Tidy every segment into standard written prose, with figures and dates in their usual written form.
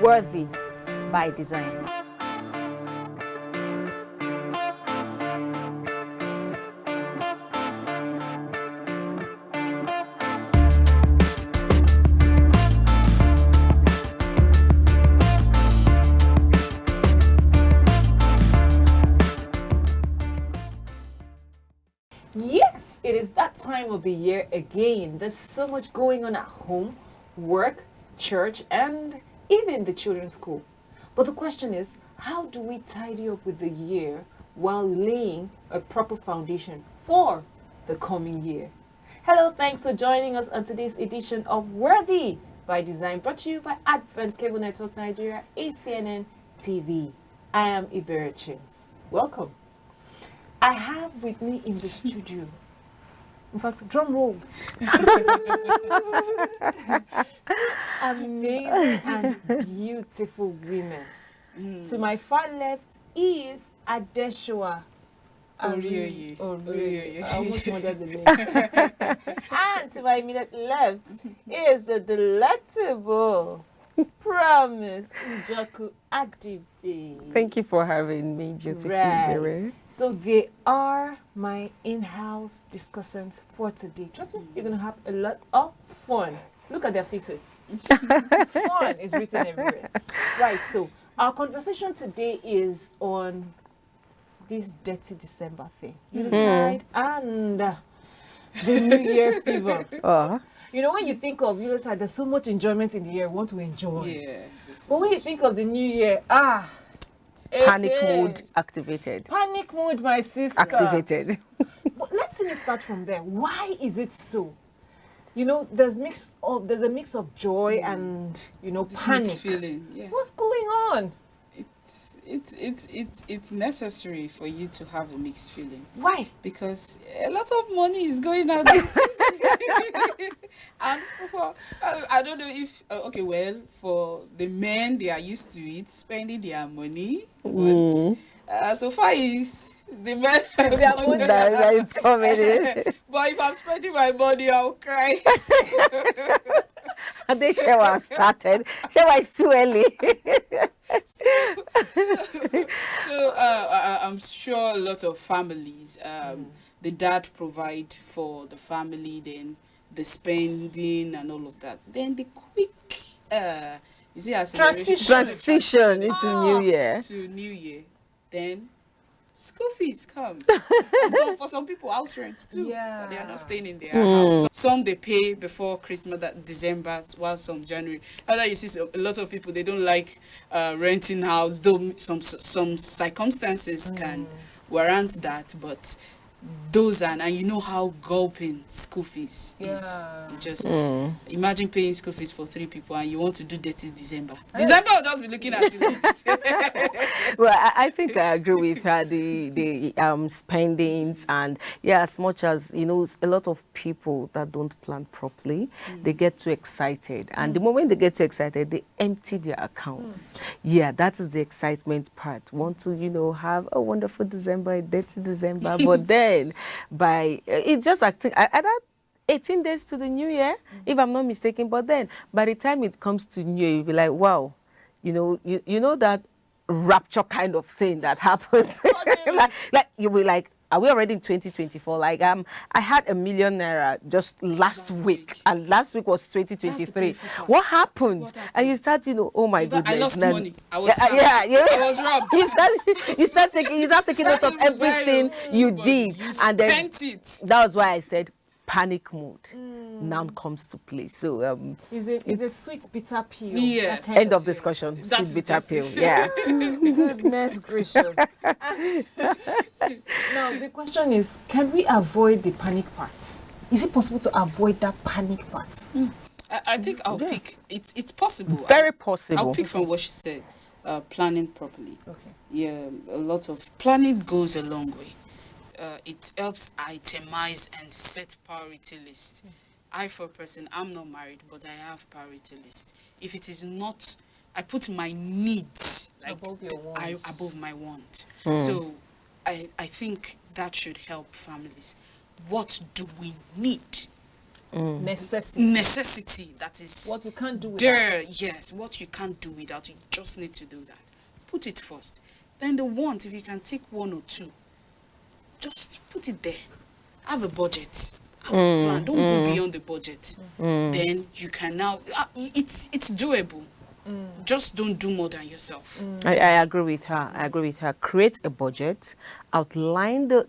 worthy by design. Yes, it is that time of the year again. There's so much going on at home, work, church, and even the children's school. But the question is, how do we tidy up with the year while laying a proper foundation for the coming year? Hello, thanks for joining us on today's edition of Worthy by Design, brought to you by Advent Cable Network Nigeria, ACNN TV. I am Ibera Chims. Welcome. I have with me in the studio, in fact, drum roll, amazing and beautiful women. To my far left is Adeshua. Orioye. I almost wanted the name. And to my immediate left is the delectable Promise Njoku Active. Thank you for having me, beautiful Mary. So they are my in-house discussants for today. Trust me, you're going to have a lot of fun. Look at their faces. Fun is written everywhere. Right, so our conversation today is on this dirty December thing. Yuletide and the New Year fever. You know, when you think of Yuletide, there's so much enjoyment in the year. We want to enjoy. Yeah. But when you think of the New Year, Panic mode activated. Panic mode, my sister. Activated. But let's even start from there. Why is it so? You know, there's a mix of joy and, you know, This panic. mixed feeling. Yeah. What's going on? It's necessary for you to have a mixed feeling. Why? Because a lot of money is going out this season. And for I don't know if for the men, they are used to it, spending their money. But so far is the men That is coming. But if I'm spending my money, I'll cry. And the shower has started. Shower is too early. So I'm sure a lot of families, the dad provide for the family, then the spending and all of that. Then the quick, is it acceleration? Transition into New Year. To New Year. Then school fees comes. And so for some people, house rent too. Yeah. They are not staying in their house. Some they pay before Christmas, that December, while some January. Other you see a lot of people, they don't like renting house, though some circumstances can warrant that, but those and you know how gulping school fees is. You just imagine paying school fees for 3 people and you want to do dirty December. December will just be looking at you. Well, I think I agree with her. The spendings and as much as you know, a lot of people that don't plan properly, they get too excited, and the moment they get too excited, they empty their accounts. Yeah, that is the excitement part. Want to have a wonderful December, a dirty December, but then by it's just I think I 18 days to the New Year, if I'm not mistaken. But then by the time it comes to New Year, you'll be like, wow, you know that rapture kind of thing that happens. like you'll be like, are we already in 2024? Like I had #1 million just last week, and last week was 2023. What happened? And you start, oh my goodness. I lost money. I was I was robbed. You start taking note of everything you did, and then that was why I said panic mode now comes to play. So it's a sweet bitter pill. Yes. End of discussion. Sweet bitter pill. Yeah. Goodness gracious. Now the question is, can we avoid the panic parts? Is it possible to avoid that panic part? I think I'll pick. It's possible. Very possible. I'll pick from what she said. Planning properly. Okay. Yeah, a lot of planning goes a long way. It helps itemize and set priority list. I, for a person, I'm not married, but I have priority list. If it is not, I put my needs above your wants. Above my want. So I think that should help families. What do we need necessity. That is What you can't do without. there. Yes, what you can't do without. You just need to do that. Put it first. Then the want, if you can take one or two, just put it there. Have a budget. Have a plan. Don't go beyond the budget. Then you can now. It's doable. Just don't do more than yourself. I agree with her. I agree with her. Create a budget, outline the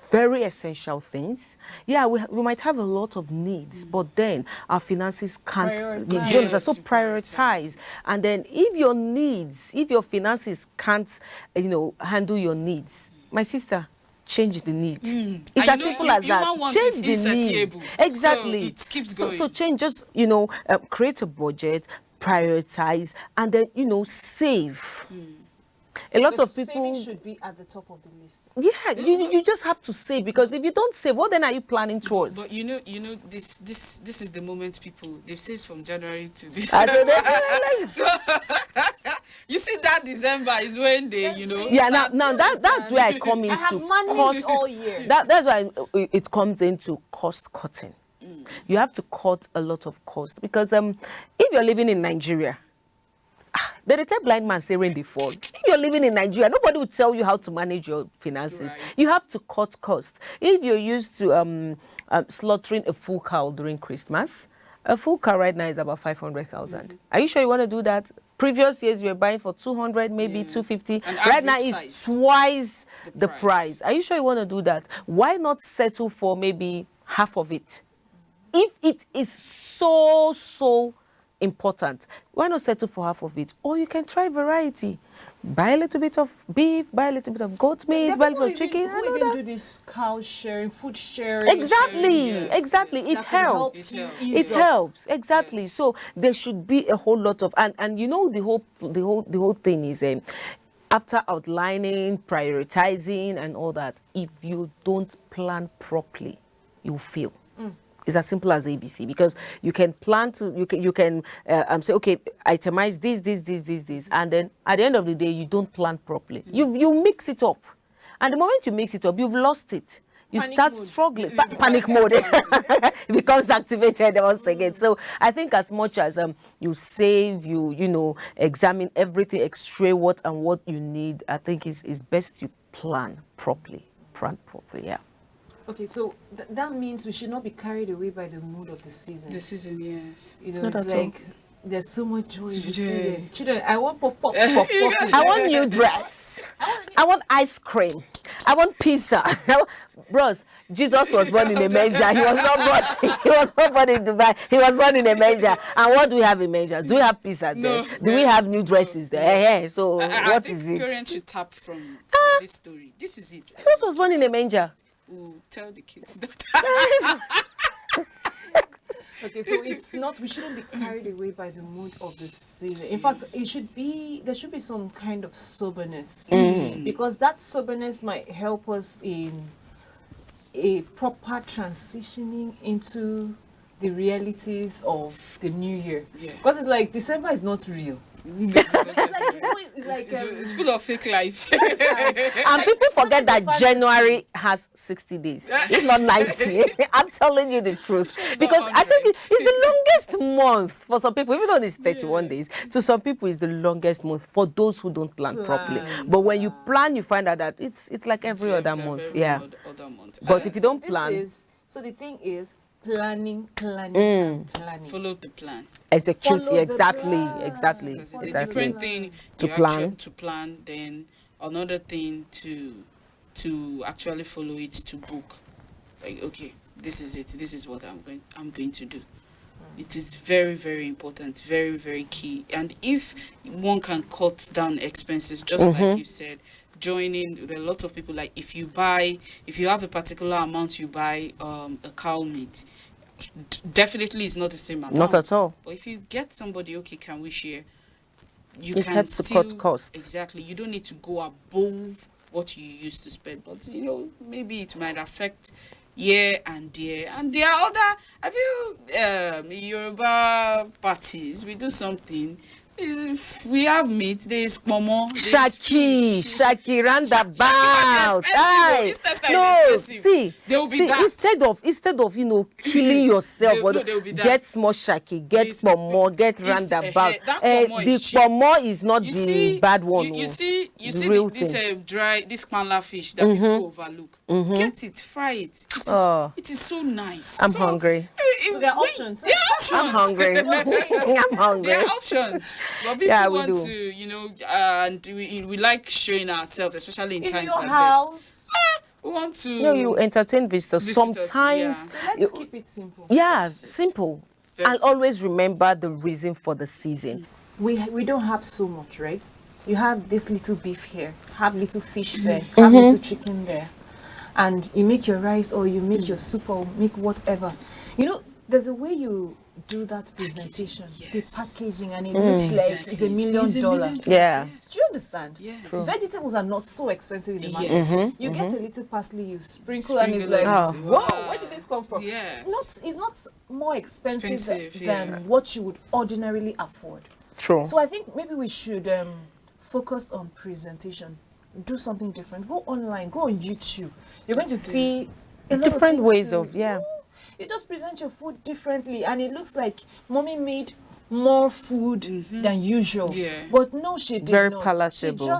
very essential things. Yeah, we might have a lot of needs, but then our finances can't. Prioritize. Yes, so Yes, prioritize. And then if your needs, if your finances can't, handle your needs, my sister, change the need. It's And as you know, simple as human that. wants is Change the need. insatiable. Exactly. So it keeps So going. change. Just create a budget, prioritize, and then save. A lot The of people. saving should be at the top of the list. Yeah, you just have to save, because if you don't save, what then are you planning towards? But you know, this is the moment they've saved from January to this. So, you see, that December is when they, Yeah, now that's where I come into I have managed all year. That's why it comes into cost cutting. You have to cut a lot of cost, because if you're living in Nigeria, they tell blind man say rain dey fall. If you're living in Nigeria, nobody will tell you how to manage your finances. Right. You have to cut costs. If you're used to slaughtering a full cow during Christmas, a full cow right now is about 500,000. Are you sure you want to do that? Previous years you were buying for 200, maybe Yeah. 250. An Right now average it's size. twice The the price. Are you sure you want to do that? Why not settle for maybe half of it? If it is so important, why not settle for half of it? Or you can try variety. Buy a little bit of beef, buy a little bit of goat meat, buy a little chicken. Who and all even that. do this cow sharing, food sharing? Exactly, Yes, exactly. yes. It That can help helps. you It ease It up. helps, exactly. Yes. So there should be a whole lot of, and the whole thing is after outlining, prioritizing, and all that. If you don't plan properly, you fail. It's as simple as ABC, because you can plan to you can say, okay, itemize this, and then at the end of the day you don't plan properly. You mix it up, and the moment you mix it up, you've lost it. You Panic start mode. struggling. Panic mode. It becomes activated once again. So I think as much as you save, you examine everything, extract what you need, I think is best you plan properly. Yeah. Okay, so that means we should not be carried away by the mood of the season. The season, yes. Not It's at all. like there's so much joy in the Today. season. Children, I want puff puff puff puff. I want new dress. I want ice cream. I want pizza. Bros, Jesus was born in a manger. He was not born. He was not born in Dubai. He was born in a manger. And what do we have in mangers? Do we have pizza there? No. Do we have new dresses there? So I what think is it? parents should tap from this story. This is it. Jesus was born in a manger. We'll tell the kids that. Okay, so it's not. We shouldn't be carried away by the mood of the season. In fact, there should be some kind of soberness, because that soberness might help us in a proper transitioning into the realities of the new year. Yeah. Because it's like December is not real. It's full of fake life. And people forget that fantasy. January has 60 days. It's not 90. I'm telling you the truth. Because I think it's the longest month for some people, even though it's 31 days. To some people, it's the longest month for those who don't plan properly. But when you plan, you find out that it's like every other month. Yeah. Other month. But if you don't This plan, is- so the thing is planning, and planning. Follow the plan. execute. Follow the Exactly. plan. Exactly. Because it's a Exactly. different thing To to plan. plan, then another thing to actually follow it, to book. Like, okay, this is it. This is what I'm going to do. It is very, very important, very, very key. And if one can cut down expenses, just like you said, joining, there are a lot of people, like if you have a particular amount, you buy a cow meat, definitely it's not the same amount. Not at all. But if you get somebody, okay, can we share? You It can helps to still cut costs. Exactly. You don't need to go above what you used to spend, but maybe it might affect year and year. And there are other. Have you Yoruba parties? We do something. We have meat. There's pomo. Shaki roundabout. Instead No, expensive. see, There will be see, that. instead of killing yourself, There will be that. get small shaki, get It's- pomo, get it's, roundabout. that pomo The is cheap. pomo is not You the see, bad one. you see the real this thing. this panla fish that people overlook. Get it, fry it. It is so nice. I'm hungry. So there are options. There are options. I'm hungry. I'm hungry. There are options. But people Yeah, we want do. to, and we like showing ourselves, especially in In times your like house. this. We want to. You entertain visitors. Visitors, Sometimes, So let's keep it simple. yeah, That is it. simple. Very And simple. always remember the reason for the season. We don't have so much, right? You have this little beef here, have little fish there, have little chicken there, and you make your rice or you make your soup or make whatever. You know, there's a way you do that presentation, yes. the packaging, and it looks like it's $1 million. Yeah. Do you understand? Yes. True. Vegetables are not so expensive in the market. Yes. You get a little parsley, you sprinkle, and it's Sprinkle like, it. whoa, where did this come from? Yes. It's not more expensive, Expensive, than yeah. what you would ordinarily afford. True. So I think maybe we should focus on presentation. Do something different. Go online. Go on YouTube. You're going to see a lot Different of ways to- of, yeah. You just present your food differently, and it looks like mommy made more food than usual. Yeah. But no, she did Very not. palatable.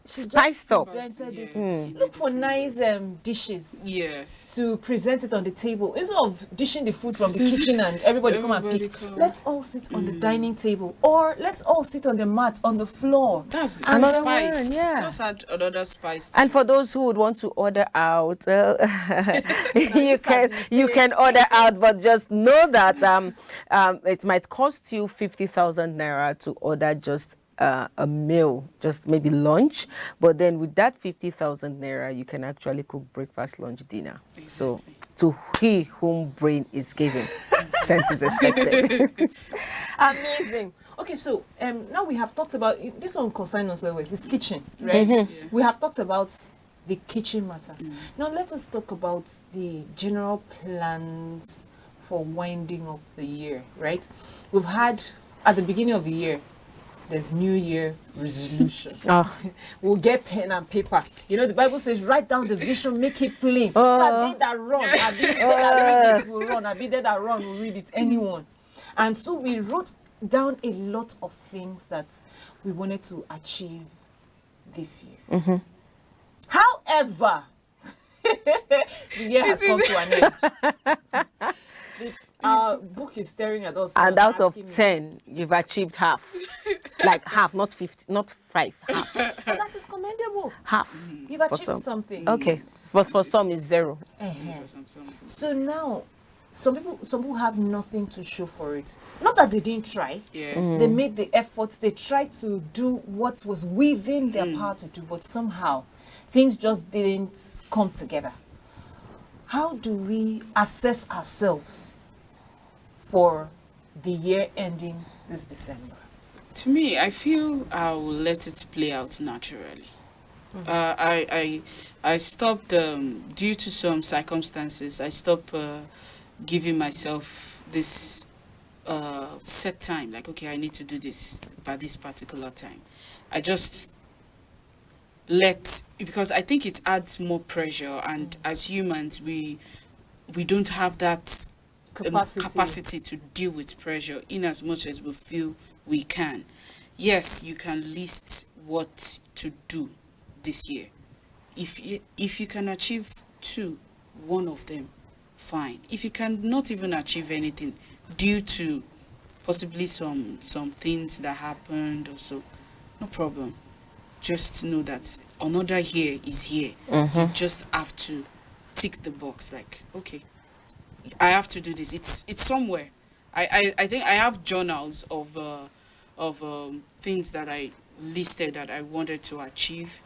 She Spiced up. presented it. Yes. Look for nice dishes Yes. to present it on the table instead of dishing the food from the kitchen and everybody come and Everybody pick. come. Let's all sit on the dining table, or let's all sit on the mat on the floor. That's And another another spice. one, yeah. Just add another spice. And for those who would want to order out, you can order out, but just know that it might cost you 50,000 naira to order just a meal, just maybe lunch. But then with that 50,000 naira, you can actually cook breakfast, lunch, dinner. So to he whom brain is given, sense is expected. Amazing. Okay, so now we have talked about this one concerns us always. It's kitchen, right? Yeah. We have talked about the kitchen matter. Now let us talk about the general plans for winding up the year, right? We've had at the beginning of the year, there's New Year resolution. We'll get pen and paper. You know, the Bible says, write down the vision, make it plain. So I be that run, I be they that read it will run, I be they that run will read it, anyone. And so we wrote down a lot of things that we wanted to achieve this year. However, the year has come to an end. Our book is staring at us. And now out of asking me, 10, you've achieved half. Like half, not 50, not 5, half. and that is commendable. Half. You've For achieved some. something. Okay. But for some, it's 0. For some. So now, some people have nothing to show for it. Not that they didn't try. Yeah. They made the efforts. They tried to do what was within their power to do, but somehow things just didn't come together. How do we assess ourselves for the year ending this December? To me, I feel I will let it play out naturally. I stopped due to some circumstances. I stopped giving myself this set time. Like, okay, I need to do this by this particular time. I just because I think it adds more pressure, and as humans, we don't have that capacity to deal with pressure in as much as we feel we can. Yes, you can list what to do this year. If you can achieve one of them, fine. If you cannot even achieve anything due to possibly some things that happened or so, no problem. Just know that another year is here. You just have to tick the box, like, okay, I have to do this. It's somewhere. I think I have journals of things that I listed that I wanted to achieve.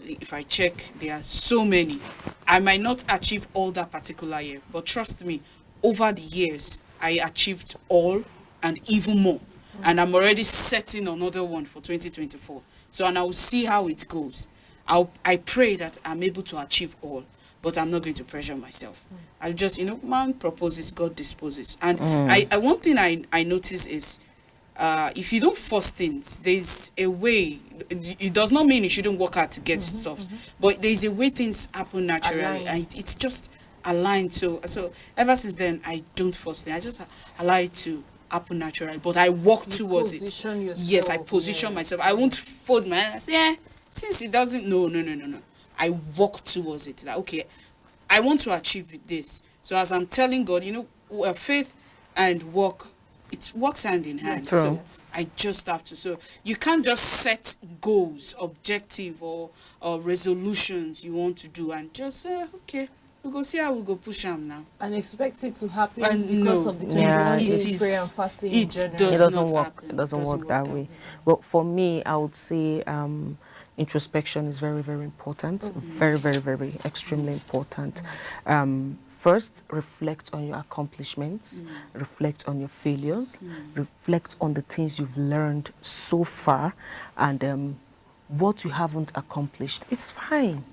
If I check, there are so many. I might not achieve all that particular year, but trust me, over the years, I achieved all and even more. And I'm already setting another one for 2024. So, and I will see how it goes. I pray that I'm able to achieve all, but I'm not going to pressure myself. I'll just, man proposes, God disposes. And one thing I notice is if you don't force things, there's a way. It does not mean you shouldn't work hard to get stuff, but there's a way things happen naturally, Align. and it's just aligned. So ever since then, I don't force things. I just allow it to happen naturally, but I walk towards it. position Yes, I yourself, position yes. myself. I won't fold my hands. Yeah, since it doesn't. No. I walk towards it. Like, okay, I want to achieve this. So as I'm telling God, faith and work, it works hand in hand. True. So I just have to. So you can't just set goals, objective or resolutions you want to do and just say, okay, we'll go see how we go push them now. And expect it to happen And because no, of the Yeah, 21 it days is- prayer and fasting in it January. It does doesn't not work. happen. It doesn't work that way. But for me, I would say introspection is very, very important. Very, very, very extremely important. First, reflect on your accomplishments, reflect on your failures, reflect on the things you've learned so far, and what you haven't accomplished. It's fine.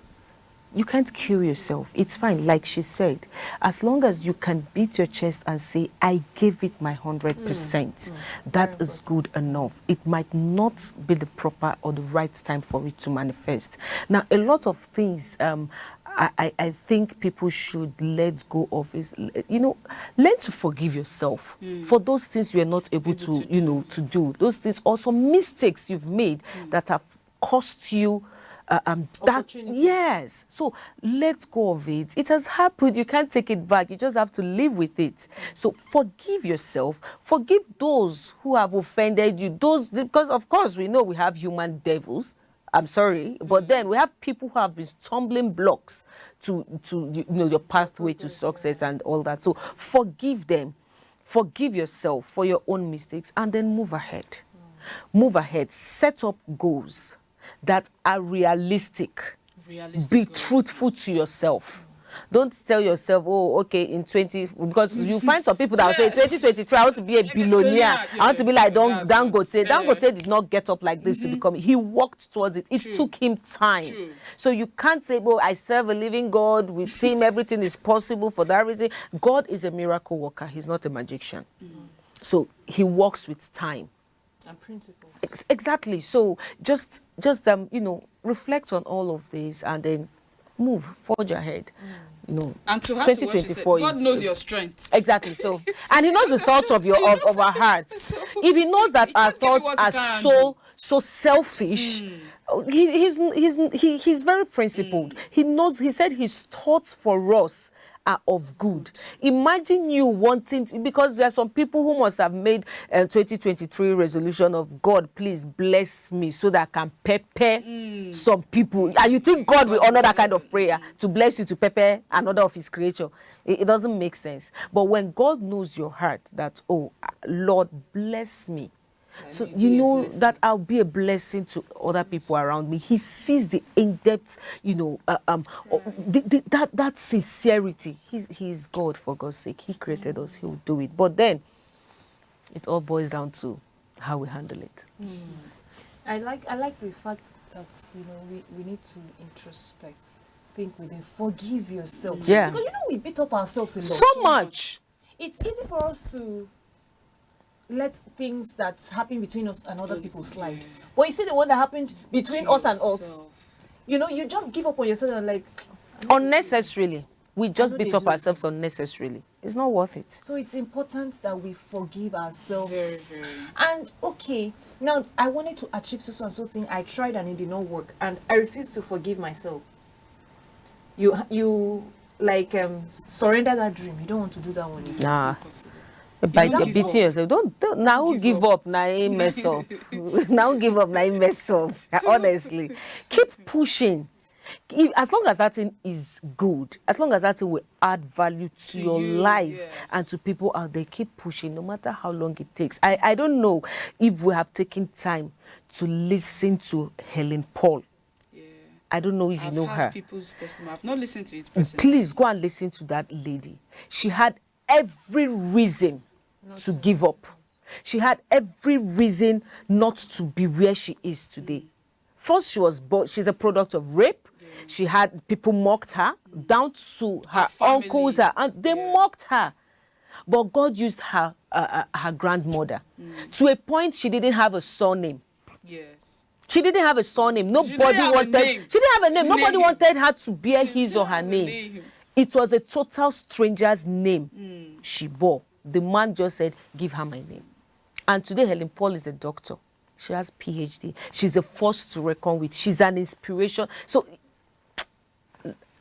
You can't kill yourself. It's fine. Like she said, as long as you can beat your chest and say, I gave it my 100%, that is good enough. It might not be the proper or the right time for it to manifest. Now, a lot of things I think people should let go of is, learn to forgive yourself for those things you are not able to, to do. Those things, also mistakes you've made that have cost you that. Opportunities. Yes. So let go of it. It has happened. You can't take it back. You just have to live with it. So forgive yourself. Forgive those who have offended you. Because of course we know we have human devils. I'm sorry, but then we have people who have been stumbling blocks to your pathway to success and all that. So forgive them. Forgive yourself for your own mistakes and then move ahead. Move ahead. Set up goals that are realistic. Be goals, truthful to yourself. Don't tell yourself, oh, okay, in 20, because you find some people that will say, Yes. 2023, I want to be a billionaire. I want to be like That's Dangote. not- Dangote did not get up like this to become. He walked towards it. It True. took him time. True. So you can't say, well, I serve a living God. With him, everything is possible for that reason. God is a miracle worker. He's not a magician. So he works with time. And principles. Exactly. So just reflect on all of this and then move, forge ahead. And to her, to what she said, 2024 God is- knows your strength. Exactly. So, and he knows the thoughts of our hearts. So, If he knows that he our can't give you thoughts what you are can't so selfish, he's very principled. He knows. He said his thoughts for us are of good. Imagine you wanting to, because there are some people who must have made 2023 resolution of, God, please bless me so that I can pepper some people. And you think God will honor that kind of prayer to bless you to pepper another of his creation? It doesn't make sense. But when God knows your heart that, oh, Lord, bless me. So me you be a know blessing. that I'll be a blessing to other people around me. He sees the in-depth, that sincerity. He's God, for God's sake. He created us. He will do it. But then it all boils down to how we handle it. I like the fact that we need to introspect, think within, forgive yourself. Yeah. Because we beat up ourselves a lot. So much. It's easy for us to let things that happen between us and other people slide. But you see the one that happened between us and us. Yourself. You just give up on yourself and like. Unnecessarily. We just know beat they up do. ourselves unnecessarily. It's not worth it. So it's important that we forgive ourselves. Very, very. And okay, now I wanted to achieve so and so thing. I tried and it did not work, and I refuse to forgive myself. You surrender that dream. You don't want to do that one again. Nah. Possible. By don't give beating up. yourself. Don't now give up. Now he mess up. Now give up. Now he mess up. Honestly, keep pushing. As long as that thing is good, as long as that thing will add value to your you, life yes. and to people out there, keep pushing no matter how long it takes. I don't know if we have taken time to listen to Helen Paul. Yeah. I don't know if I've you know heard her. people's testimony. I've not listened to it personally. Please go and listen to that lady. She had every reason to give up. She had every reason not to be where she is today. First, she was born, she's a product of rape. She had people mocked her, down to her family. uncles, her aunts. They mocked her. but God used her grandmother. To a point, she didn't have a surname. Yes. She didn't have a surname. Nobody wanted. She didn't have a name. Nobody wanted her to bear his or her name. It was a total stranger's name she bore. The man just said, "Give her my name." And today, Helen Paul is a doctor. She has PhD. She's a force to reckon with. She's an inspiration. So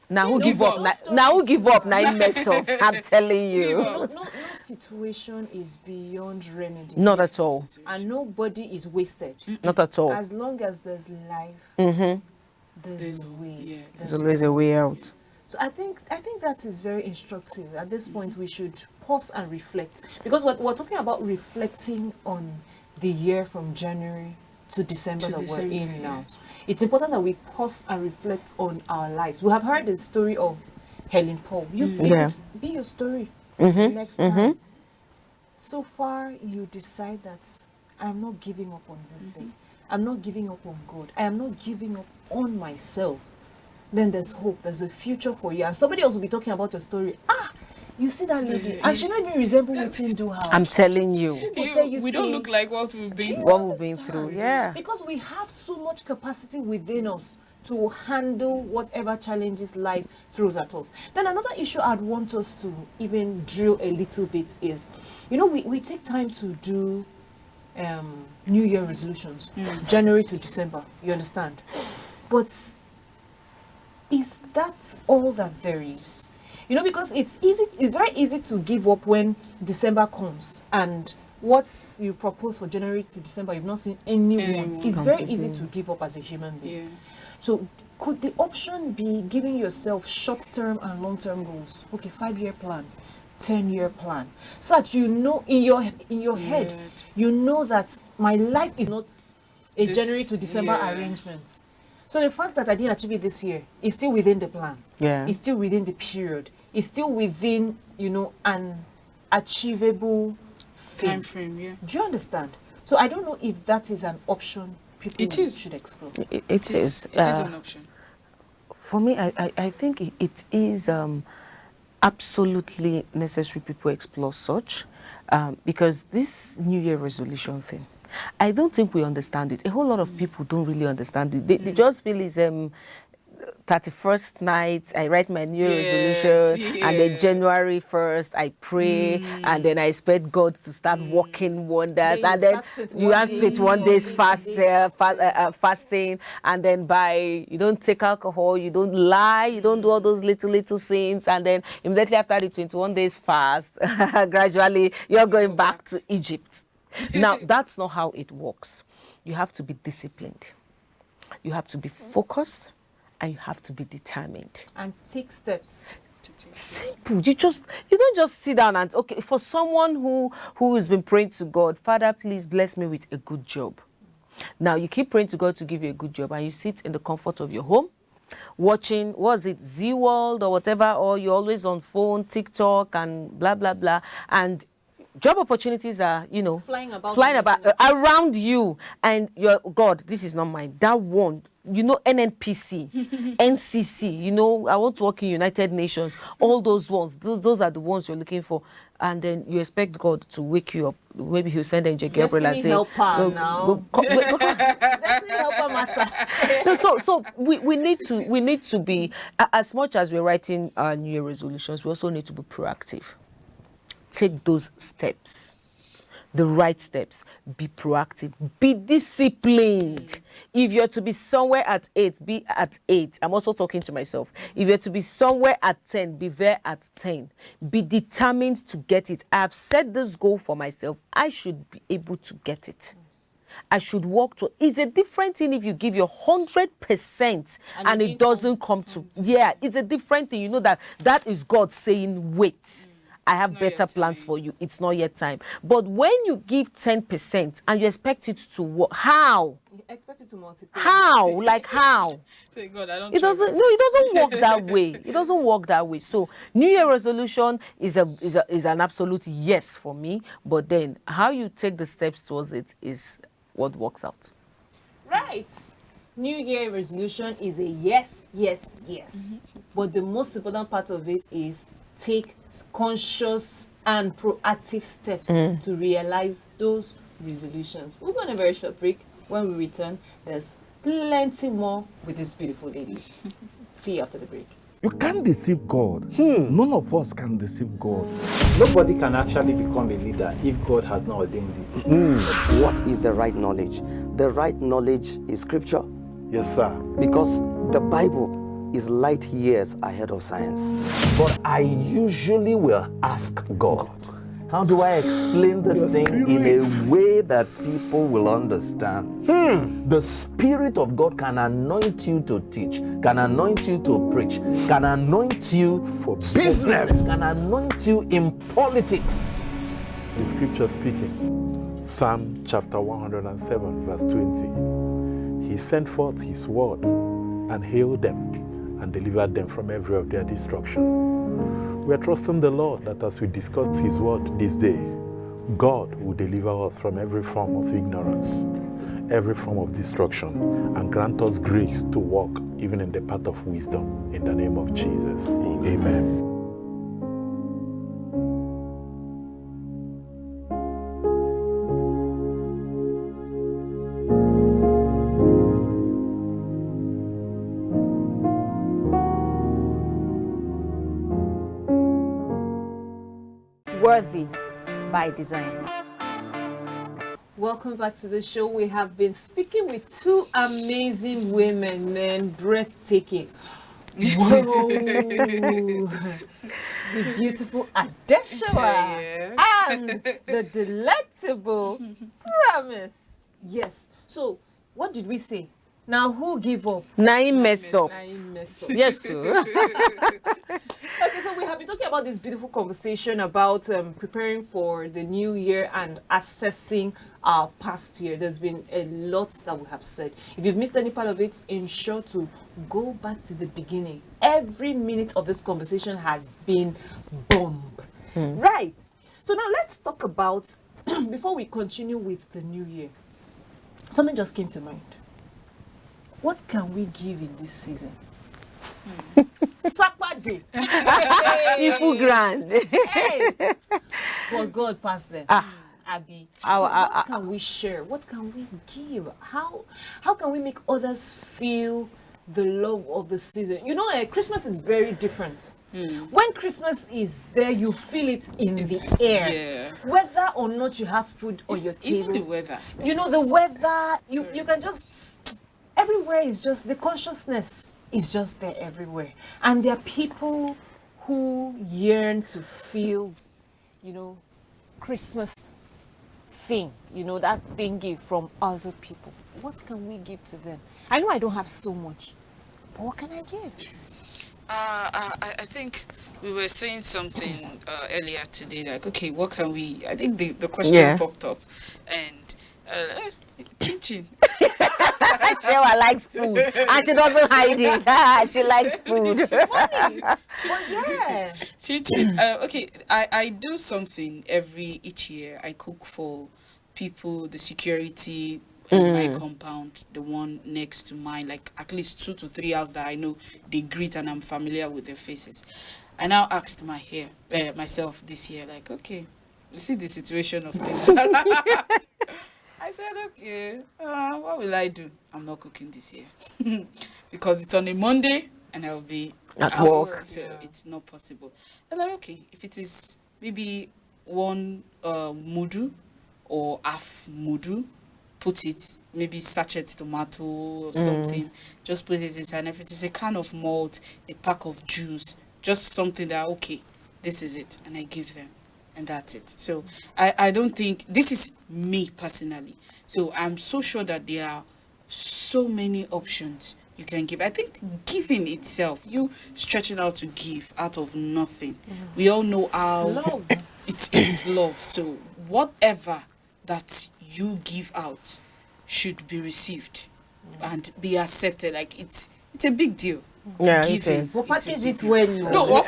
now who give up? Now who give up? Now he mess up. I'm telling you. No situation is beyond remedy. Not at all. And nobody is wasted. Not at all. As long as there's life, there's a way. Yeah, There's always a way out. So I think that is very instructive. At this point, we should pause and reflect, because we're talking about reflecting on the year from January to December that we're in now. It's important that we pause and reflect on our lives. We have heard the story of Helen Paul. It could be your story next time. So far, you decide that I'm not giving up on this thing. I'm not giving up on God. I am not giving up on myself. Then there's hope. There's a future for you. And somebody else will be talking about your story. You see that lady, and she not even resemble what you do. I'm telling you. We don't look like what we've been through. Yeah. Because we have so much capacity within us to handle whatever challenges life throws at us. Then another issue I'd want us to even drill a little bit is, we take time to do New Year resolutions, January to December, you understand? But is that all that there is? Because it's very easy to give up when December comes and what you propose for January to December, you've not seen anyone. It's very easy to give up as a human being. Yeah. So could the option be giving yourself short-term and long-term goals? Okay, 5-year plan, 10-year plan, so that in your head, that my life is not a January to December arrangement. So the fact that I didn't achieve it this year is still within the plan. Yeah. It's still within the period. It's still within, an achievable time frame. Yeah. Do you understand? So I don't know if that is an option people should explore. It is. It is an option. For me, I think it is absolutely necessary people explore such, because this New Year resolution thing, I don't think we understand it. A whole lot of people don't really understand it. They just feel it's 31st night, I write my New Year resolution, and then January 1st, I pray, and then I expect God to start working wonders, and then you have 21 days fasting, and then you don't take alcohol, you don't lie, you don't do all those little sins, and then immediately after the 21 days fast, gradually you're going back to Egypt. Now, that's not how it works. You have to be disciplined. You have to be focused, and you have to be determined. And take steps. Simple. You don't just sit down and, okay, for someone who has been praying to God, Father, please bless me with a good job. Now, you keep praying to God to give you a good job, and you sit in the comfort of your home, watching, Z World or whatever, or you're always on phone, TikTok, and blah, blah, blah. And job opportunities are, flying about around you, and you're, God, this is not mine. That one, NNPC, NCC, I want to work in United Nations. All those ones, those are the ones you're looking for. And then you expect God to wake you up. Maybe he'll send Angel Gabriel and say, Destiny helper matter. So we need to be, as much as we're writing our New Year resolutions, we also need to be proactive. Take those steps, the right steps. Be proactive. Be disciplined. If you're to be somewhere at 8, be at 8. I'm also talking to myself. If you're to be somewhere at 10, be there at 10. Be determined to get it. I have set this goal for myself. I should be able to get it. I should work to. It's a different thing if you give your 100% and it doesn't come to. Yeah, it's a different thing. That is God saying, wait. I have better plans for you. It's not yet time. But when you give 10% and you expect it to work, how? You expect it to multiply. How? Like how? Say, God, I don't. It doesn't. No, it doesn't work that way. It doesn't work that way. So New Year resolution is an absolute yes for me. But then how you take the steps towards it is what works out. Right. New Year resolution is a yes. But the most important part of it is take conscious and proactive steps to realize those resolutions. We'll go on a very short break. When we return, there's plenty more with this beautiful lady. See you after the break. You can't deceive God. None of us can deceive God. Nobody can actually become a leader if God has not ordained it. What is the right knowledge? The right knowledge is scripture, Yes, sir. because the Bible is light years ahead of science. But I usually will ask God, how do I explain this The thing in a Spirit. way that people will understand? The Spirit of God can anoint you to teach, can anoint you to preach, can anoint you For business. can anoint you in politics. The scripture speaking. Psalm chapter 107, verse 20. He sent forth his word and healed them and delivered them from every of their destruction. We are trusting the Lord that as we discuss his word this day, God will deliver us from every form of ignorance, every form of destruction, and grant us grace to walk even in the path of wisdom in the name of Jesus. Amen. Worthy by design. Welcome back to the show. We have been speaking with two amazing women, man, breathtaking. Whoa! The beautiful Adeshua and the delectable Promise. Yes. So, what did we say? Now, who give up? Naim mess up. I mess up. Yes, sir. Okay, so we have been talking about this beautiful conversation about preparing for the new year and assessing our past year. There's been a lot that we have said. If you've missed any part of it, ensure to go back to the beginning. Every minute of this conversation has been bomb. Right. So now let's talk about, before we continue with the new year, something just came to mind. What can we give in this season? Sakpa Day. Ifu grand. Hey. But God passed them. Abby. So what can we share? What can we give? How can we make others feel the love of the season? You know, Christmas is very different. When Christmas is there, you feel it in the air. Yeah. Whether or not you have food on your table. Even the weather. You know, the weather, you can just, everywhere is just, the consciousness is just there everywhere. And there are people who yearn to feel, you know, Christmas thing, you know, that thingy from other people. What can we give to them? I know I don't have so much, but what can I give? I think we were saying something earlier today, like, okay, what can we, I think the question popped up, and chin chin. Shewa likes food and she doesn't hide it. She likes food. Funny. But yeah. Chin chin. Okay, I do something each year. I cook for people, the security in my compound, the one next to mine, like at least 2 to 3 hours that I know they greet and I'm familiar with their faces. I now asked myself this year, like, okay, you see the situation of things. I said, okay, what will I do? I'm not cooking this year because it's on a Monday and I'll be At work. so it's not possible. I'm like, okay, if it is maybe one mudu or half mudu, put it, maybe sachet tomato or something, just put it inside. And if it is a can of malt, a pack of juice, just something that, okay, this is it, and I give them, and that's it. So I don't think, this is me personally, so I'm so sure that there are so many options you can give. I think giving itself, you stretching out to give out of nothing, we all know how Love. it is love. So whatever that you give out should be received and be accepted. Like it's a big deal. Yeah, give it it. is. But It's a package it giving. well. No, of course.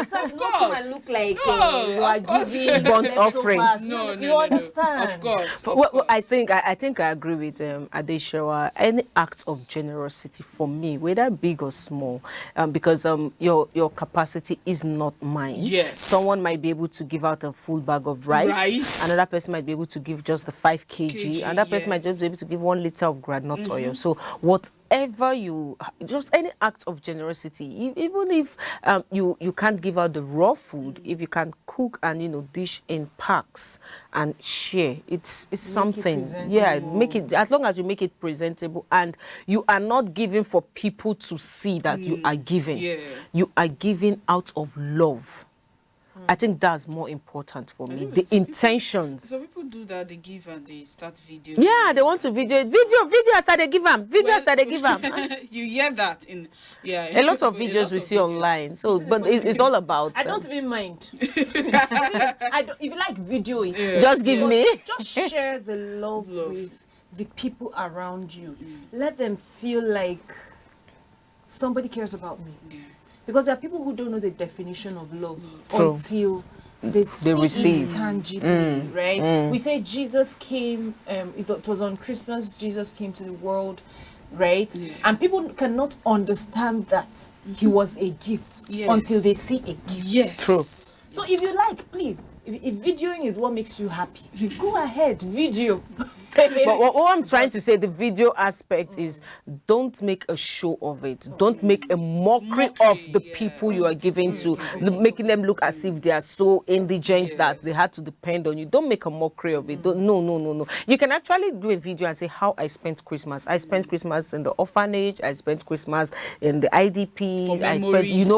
So Of not come course. and look like No, you are of course. giving Burnt offering. leftovers. No, You no. understand? Of course. But Of what course. I think I agree with Adeshawa. Any act of generosity for me, whether big or small, because your capacity is not mine. Yes. Someone might be able to give out a full bag of rice. Another person might be able to give just the 5 kg. Another person might just be able to give 1 liter of groundnut oil. So whatever just any act of generosity, even if you can't give out the raw food, if you can cook and dish in packs and share, it's something. Yeah, make it, as long as you make it presentable and you are not giving for people to see that you are giving. Yeah. You are giving out of love. I think that's more important for me. The intentions. Some people do that, they give and they start video. Yeah, they want to video as they give them. Video as they give them. You hear that in A lot of videos we see online. So, but it's all about. I don't even mind. If you like video, Just give me. Just share the love with the people around you. Let them feel like somebody cares about me. Yeah. Because there are people who don't know the definition of love True. until they see receive. it tangibly, right? We say Jesus came, it was on Christmas, Jesus came to the world, right? Yeah. And people cannot understand that he was a gift until they see a gift. Yes. True. So if you like, please, if videoing is what makes you happy, go ahead, video. But what I'm trying to say, the video aspect is don't make a show of it. Don't make a mockery of the people you are giving to, making them look as if they are so indigent that they had to depend on you. Don't make a mockery of it. No. You can actually do a video and say how I spent Christmas. I spent Christmas in the orphanage. I spent Christmas in the IDP.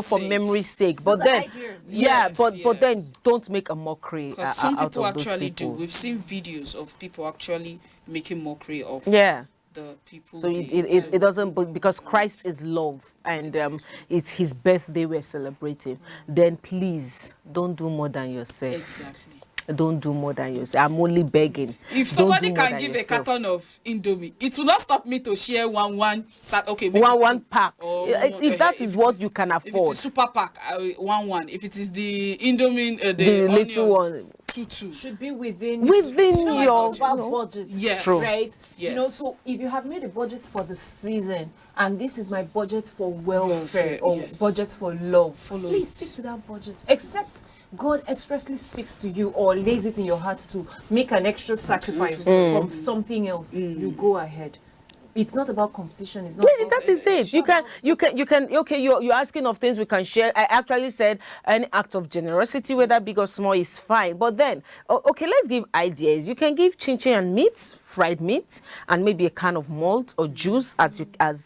For memory's sake. But Those are then, ideas. but then don't make a mockery Because some out people of those actually do. people. We've seen videos of people actually making mockery of Yeah. the people. So it doesn't, because Christ is love and it's his birthday we're celebrating. Then please don't do more than yourself. Exactly. Don't do more than yourself. I'm only begging. If Don't somebody do more can than give yourself. a carton of Indomie, it will not stop me to share one. Okay, maybe One two. pack. Or If that is it what you can If it afford. is super pack, one. If it is the Indomie, The onions, little one. two. Should be within your it's about budget. Yes. True. Right? Yes. So if you have made a budget for the season and this is my budget for welfare or budget for love, please stick to that budget. Except God expressly speaks to you or lays it in your heart to make an extra sacrifice from something else. You go ahead. It's not about competition. It's not. Yeah, that is it. You can. Okay, you're asking of things we can share. I actually said any act of generosity, whether big or small, is fine. But then, okay, let's give ideas. You can give chin-chin and meat, fried meat, and maybe a can of malt or juice as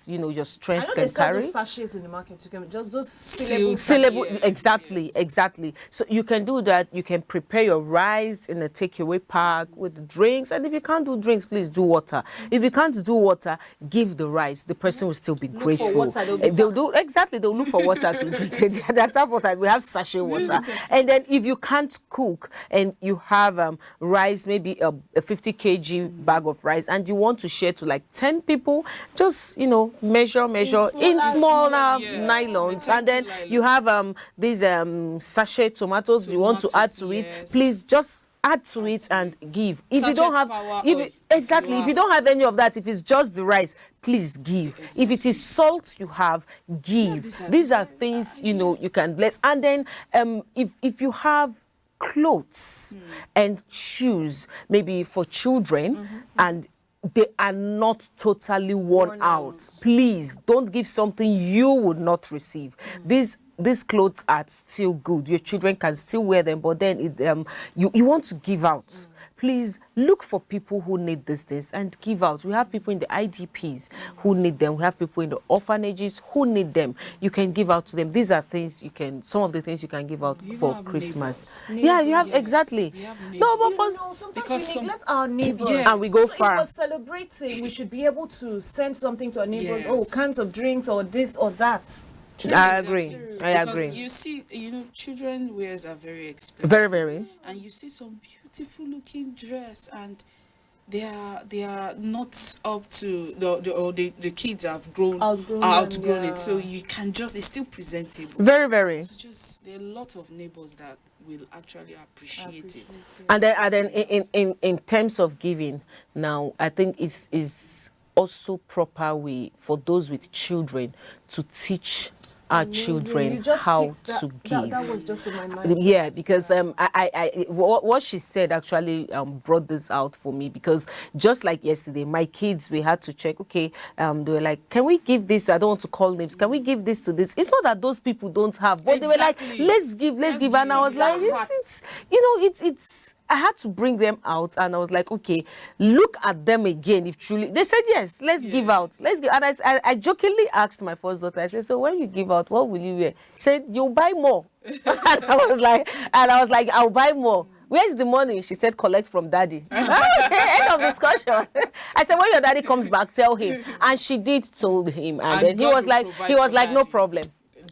your strength I know can they sell carry. those sachets in the market. You can just those Syllable, exactly. So you can do that. You can prepare your rice in a takeaway pack with drinks, and if you can't do drinks, please do water. If you can't do water, give the rice. The person will still be grateful. water, They'll look for water to drink. That's what we have sachet water. And then if you can't cook and you have rice, maybe a 50 kg bag of rice, and you want to share to like 10 people, just measure in smaller nylons, and then you have these sachet tomatoes you want to add to it. Please just add to it and give. If you don't have, if you don't have any of that, if it's just the rice, please give. If it is salt you have, give. These are things you can bless. And then if you have clothes and shoes, maybe for children, and they are not totally worn out, please don't give something you would not receive. These clothes are still good. Your children can still wear them, but then you want to give out. Please look for people who need these things and give out. We have people in the IDPs who need them. We have people in the orphanages who need them. You can give out to them. These are things some of the things you can give out for Christmas. Yeah, you have, exactly. No, but sometimes we neglect our neighbors. And we go far. If we're celebrating, we should be able to send something to our neighbors. Oh, cans of drinks or this or that. I agree. Because you see, children wears are very expensive. Very, very. And you see some beautiful looking dress and they are not up to the kids have outgrown them, it, so you can just, it's still presentable. Very, very. So just there are a lot of neighbors that will actually appreciate it. And then in terms of giving, now I think it's also proper way for those with children to teach our children how to give. That was just in my mind. Yeah, because what she said actually brought this out for me, because just like yesterday, my kids, we had to check, okay, they were like, can we give this? I don't want to call names. Can we give this to this? It's not that those people don't have, but they were like, let's give. And I was like, it's I had to bring them out, and I was like, okay, look at them again. If truly, they said yes, let's give out, let's give. And I jokingly asked my first daughter, I said, so when you give out, what will you wear? She said, you'll buy more. and I was like, I'll buy more. Where's the money? She said, collect from daddy. End of discussion. I said, when your daddy comes back, tell him. And she did told him, and then he was like, no problem.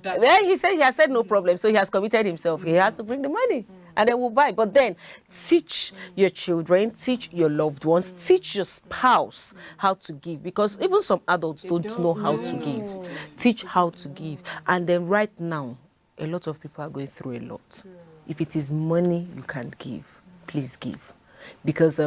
Then he said he has said no problem, so he has committed himself. He has to bring the money, and then we'll buy. But then teach your children, teach your loved ones, teach your spouse how to give, because even some adults don't know how to give. Teach how to give. And then right now, a lot of people are going through a lot. If it is money you can give, please give. Because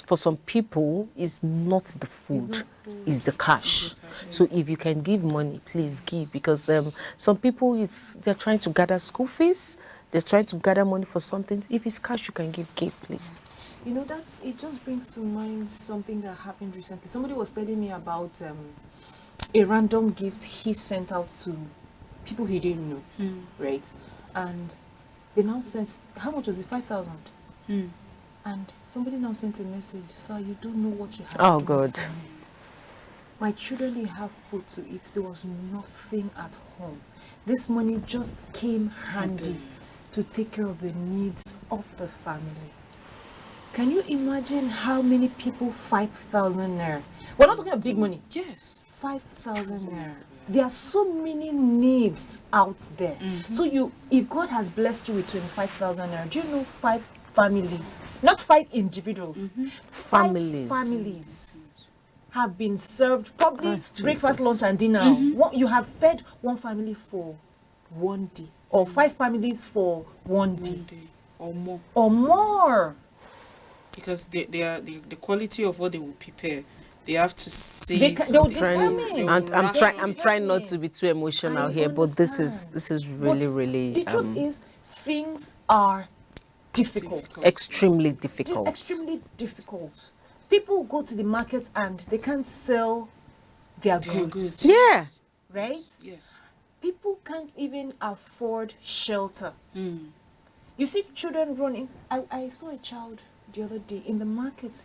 for some people, it's not the food, it's the cash. So if you can give money, please give. Because some people, they're trying to gather school fees, they're trying to gather money for something. If it's cash you can give, please. You know, it just brings to mind something that happened recently. Somebody was telling me about a random gift he sent out to people he didn't know, right? And they now sent, how much was it? 5,000. And somebody now sent a message, sir, you don't know what you have Oh, done God. for me. My children didn't have food to eat. There was nothing at home. This money just came handy to take care of the needs of the family. Can you imagine how many people 5,000 naira? We're not talking about big money. Yes. 5,000 naira. There are so many needs out there. So if God has blessed you with 25,000 naira, do you know 5 families, not 5 individuals, 5 families have been served, probably breakfast, lunch, and dinner. You have fed one family for one day, or 5 families for one day, or more. Because the quality of what they will prepare, they have to save. They'll determine. I'm trying not to be too emotional here, but this is really. The truth is, things are difficult. Extremely difficult. Extremely difficult. People go to the market and they can't sell their goods. Yeah. Right? Yes. People can't even afford shelter. You see children running. I saw a child the other day in the market.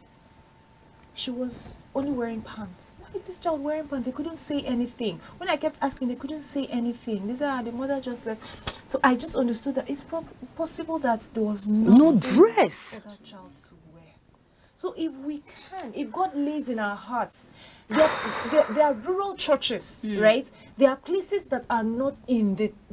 She was only wearing pants. Why is this child wearing pants? They couldn't say anything. When I kept asking, they couldn't say anything. They said, the mother just left. So I just understood that it's possible that there was no dress for that child to wear. So if God lays in our hearts, there are rural churches, right? There are places that are not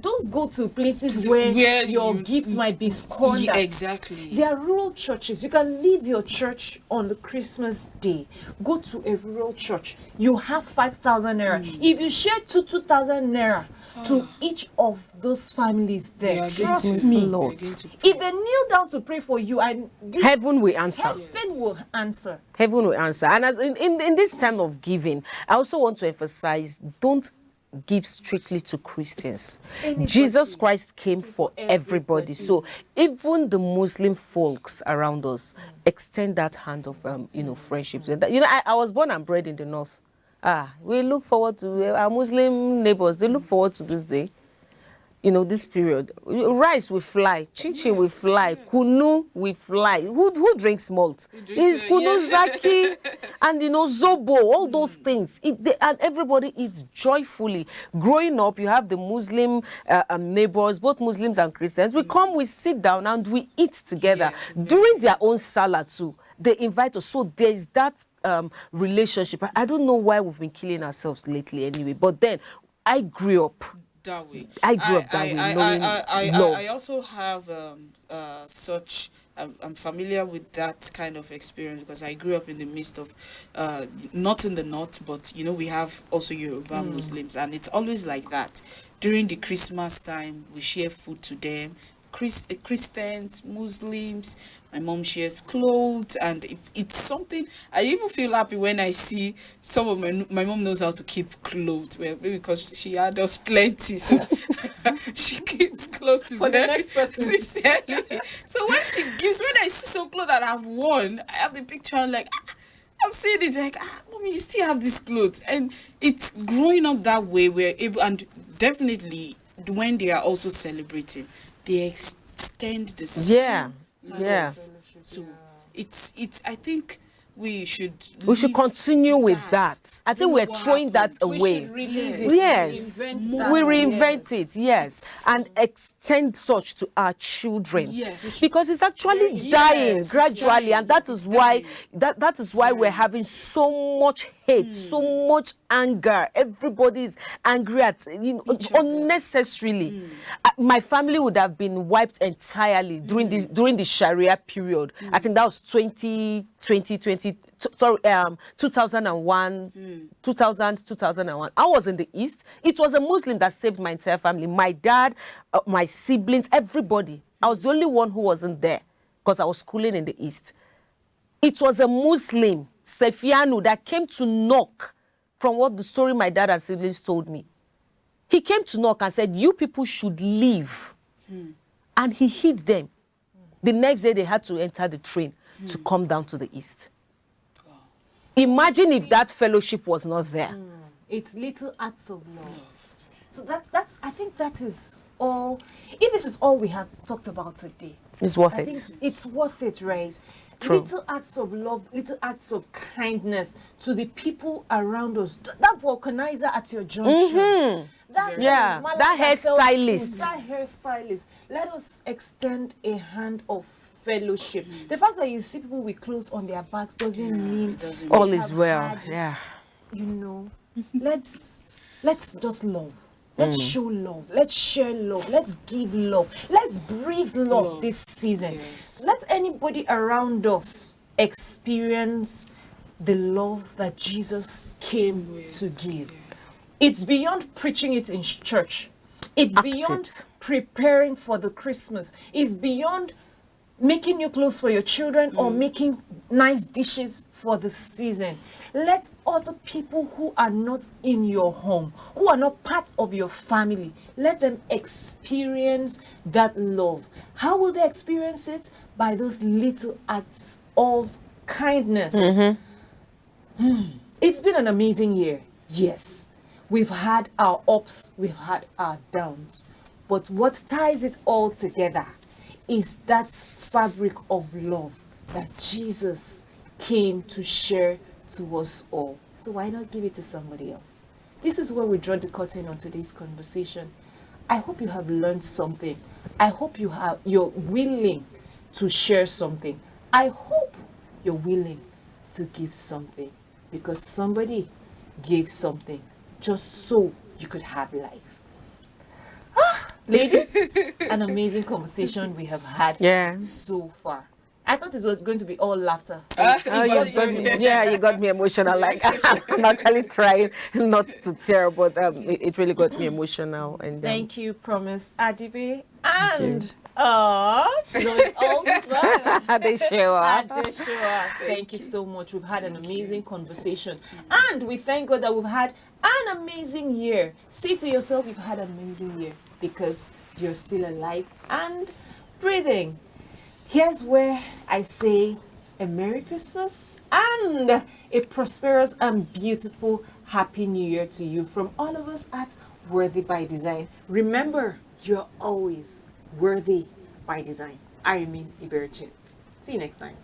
don't go to places where your gifts might be squandered. Exactly. There are rural churches. You can leave your church on the Christmas day. Go to a rural church. You have 5,000 naira. If you share 2,000 naira to each of those families there, trust me, Lord. if they kneel down to pray for you, Heaven will answer. Heaven will answer. Heaven will answer. And as in this time of giving, I also want to emphasize, don't give strictly to Christians. Jesus Christ came for everybody. So even the Muslim folks around us, extend that hand of friendships. I was born and bred in the north. We look forward to our Muslim neighbors. They look forward to this day. This period. Rice will fly, chinchin will fly, kunu will fly. Who drinks malt? It's kunu zaki and zobo, all those things. And everybody eats joyfully. Growing up, you have the Muslim neighbors, both Muslims and Christians. We come, we sit down, and we eat together. During their own salah too, they invite us. So there is that relationship. I don't know why we've been killing ourselves lately anyway, but then I grew up that way. I grew up that way, knowing love. I also have such. I'm familiar with that kind of experience because I grew up in the midst of, not in the north, but you know, we have also Yoruba Muslims, and it's always like that. During the Christmas time, we share food to them. Christians, Muslims, my mom shares clothes, and if it's something, I even feel happy when I see some of my mom knows how to keep clothes, well, maybe because she had us plenty, so she keeps clothes For the next person. sincerely. So when I see some clothes that I've worn, I have the picture, I'm like, I'm seeing it like, mommy, you still have these clothes. And it's growing up that way. We're able, and definitely when they are also celebrating, they extend the same love. So it's I think we should continue with that. I think we're throwing that away. We should relive it. Yes, we reinvent it. Yes, and extend such to our children. Yes, because it's actually dying gradually, and that is why we're having so much hate, so much anger. Everybody's angry at unnecessarily. My family would have been wiped entirely during the Sharia period. I think that was 2001, 2001. I was in the East. It was a Muslim that saved my entire family. My dad, my siblings, everybody. I was the only one who wasn't there because I was schooling in the East. It was a Muslim, Sefianu, that came to knock, from what the story my dad and siblings told me. He came to knock and said, you people should leave. And he hid them. The next day they had to enter the train to come down to the East. Imagine if that fellowship was not there. It's little acts of love. So that's I think that is all. If this is all we have talked about today, It's worth I it. think it's worth it, right? True. Little acts of love, little acts of kindness to the people around us. That vulcanizer at your junction. That Yeah, man that that sells hairstylist. food, that hairstylist. Let us extend a hand of fellowship. The fact that you see people with clothes on their backs doesn't mean All they is have well. had, Yeah. you know, let's just love. Let's show love. Let's share love. Let's give love. Let's breathe love this season. Yes. Let anybody around us experience the love that Jesus came to give. It's beyond preaching it in church. It's Act beyond it. preparing for the Christmas. It's beyond making new clothes for your children or making nice dishes for the season. Let other people who are not in your home, who are not part of your family, let them experience that love. How will they experience it? By those little acts of kindness. It's been an amazing year. Yes, we've had our ups, we've had our downs. But what ties it all together is that fabric of love that Jesus came to share to us all. So why not give it to somebody else? This is where we draw the curtain on today's conversation. I hope you have learned something. I hope you're willing to share something. I hope you're willing to give something, because somebody gave something just so you could have life. Ladies, an amazing conversation we have had so far. I thought it was going to be all laughter. You got me emotional. Like I'm actually trying not to tear, but it really got me emotional. And thank you, Promise Adibe, and she's always all smiles. Adeshewa. Thank you so much. We've had an amazing conversation, and we thank God that we've had an amazing year. Say to yourself, you've had an amazing year because you're still alive and breathing. Here's where I say a Merry Christmas and a prosperous and beautiful Happy New Year to you from all of us at Worthy by Design. Remember, you're always worthy by design. I remain Iberi Chips. See you next time.